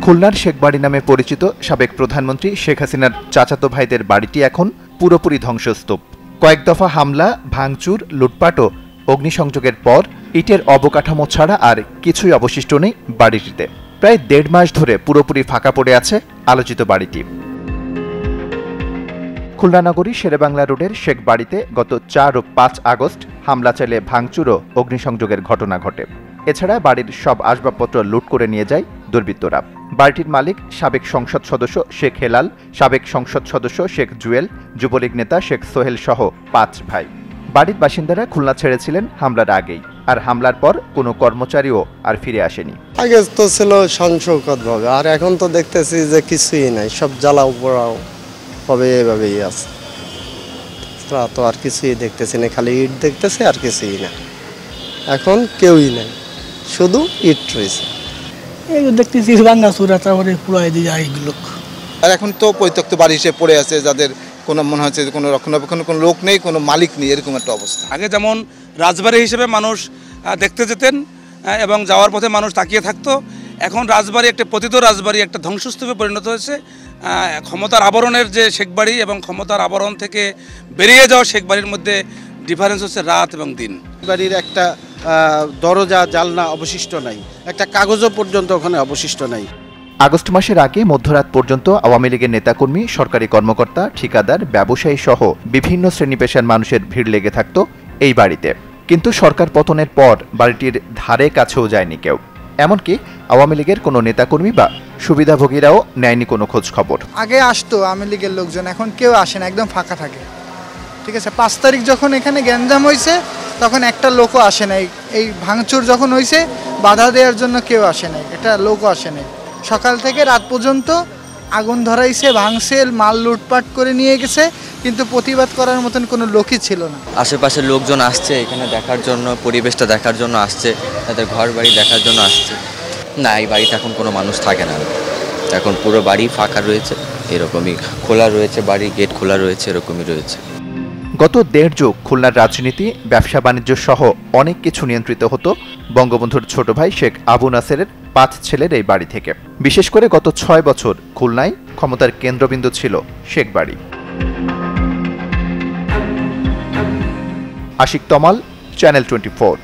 খুলনার শেখবাড়ি নামে পরিচিত সাবেক প্রধানমন্ত্রী শেখ হাসিনার চাচাতো ভাইদের বাড়িটি এখন পুরোপুরি ধ্বংসস্তূপ। কয়েক দফা হামলা, ভাঙচুর, লুটপাট ও অগ্নিসংযোগের পর ইটের অবকাঠামো ছাড়া আর কিছুই অবশিষ্ট নেই বাড়িটিতে। প্রায় ১.৫ মাস ধরে পুরোপুরি ফাঁকা পড়ে আছে আলোচিত বাড়িটি। খুলনা নগরী শেরেবাংলা রোডের শেখবাড়িতে গত ৪ ও ৫ আগস্ট হামলা চালিয়ে ভাঙচুর ও অগ্নিসংযোগের ঘটনা ঘটে। এছাড়া বাড়ির সব আসবাবপত্র লুট করে নিয়ে যায় দুর্বৃত্তরা। বাড়িটির মালিক সাবেক সংসদ সদস্য শেখ হেলাল, সাবেক সংসদ সদস্য শেখ জুয়েল, যুবলীগ নেতা শেখ সোহেল সহ ৫ ভাই। বাড়ির বাসিন্দারা খুলনা ছেড়েছিলেন হামলার আগেই, আর হামলার পর কোনো কর্মচারীও আর ফিরে আসেনি। আগে তো ছিল সংসদভাবে, আর এখন তো দেখতেছি যে কিছুই নাই, সব জ্বালাও পোড়াও হবে, এভাবেই আছে। তো আর কিছুই দেখতেছি না, খালি ইট দেখতেছি আর কিছুই না। এখন কেউই নাই, শুধু ইট রয়েছে। এই দেখতেছি ভাঙ্গা চূড়া, তারপরে পুরাই দিয়ে যায় এগুলো। আর এখন তো পরিত্যক্ত বাড়ি হিসেবে পড়ে আছে, যাদের কোনো মনে হচ্ছে কোনো রক্ষণাবেক্ষণের কোনো লোক নেই, কোনো মালিক নেই, এরকম একটা অবস্থা। আগে যেমন রাজবাড়ি হিসেবে মানুষ দেখতে যেতেন এবং যাওয়ার পথে মানুষ তাকিয়ে থাকতো, এখন রাজবাড়ি একটা পতিত রাজবাড়ি একটা ধ্বংসস্তূপে পরিণত হয়েছে। ক্ষমতার আবরণের যে শেখবাড়ি এবং ক্ষমতার আবরণ থেকে বেরিয়ে যাওয়া শেখবাড়ির মধ্যে ডিফারেন্স হচ্ছে রাত এবং দিন। বাড়ির একটা দরজা জানলা অবশিষ্ট নাই, একটা কাগজও পর্যন্ত ওখানে অবশিষ্ট নাই। আগস্ট মাসের আগে মধ্যরাত পর্যন্ত আওয়ামী লীগের নেতাকর্মী, সরকারি কর্মকর্তা, ঠিকাদার, ব্যবসায়ী সহ বিভিন্ন শ্রেণী পেশার মানুষের ভিড় লেগে থাকত এই বাড়িতে। কিন্তু সরকার পতনের পর বাড়িটির ধারে কাছেও যায়নি কেউ। এমনকি আওয়ামী লীগের কোনো নেতাকর্মী বা সুবিধাভোগীরাও নেয়নি কোনো খোঁজ খবর। আগে আসতো আওয়ামী লীগের লোকজন, এখন কেউ আসে না, একদম ফাঁকা থাকে। ঠিক আছে, ৫ তারিখ যখন এখানে গ্যাঞ্জাম হয়েছে তখন একটা লোকও আসে নাই। এই ভাঙচুর যখন হয়েছে বাধা দেওয়ার জন্য কেউ আসে নাই, একটা লোকও আসে নাই। সকাল থেকে রাত পর্যন্ত আগুন ধরাইছে, ভাঙছে, মাল লুটপাট করে নিয়ে গেছে, কিন্তু প্রতিবাদ করার মতন কোনো লোকই ছিল না। আশেপাশের লোকজন আসছে এখানে দেখার জন্য, পরিবেশটা দেখার জন্য আসছে, তাদের ঘর বাড়ি দেখার জন্য আসছে। না, এই বাড়িতে এখন কোনো মানুষ থাকে না, এখন পুরো বাড়ি ফাঁকা রয়েছে, এরকমই খোলা রয়েছে, বাড়ি গেট খোলা রয়েছে, এরকমই রয়েছে। গত ১.৫ যুগ খুলনার রাজনীতি, ব্যবসা বাণিজ্য সহ অনেক কিছু নিয়ন্ত্রিত হতো বঙ্গবন্ধুর ছোট ভাই শেখ আবু নাসেরের ৫ ছেলের এই বাড়ি থেকে। বিশেষ করে গত ৬ বছর খুলনায় ক্ষমতার কেন্দ্রবিন্দু ছিল শেখবাড়ি। আশিক তমাল, চ্যানেল 24।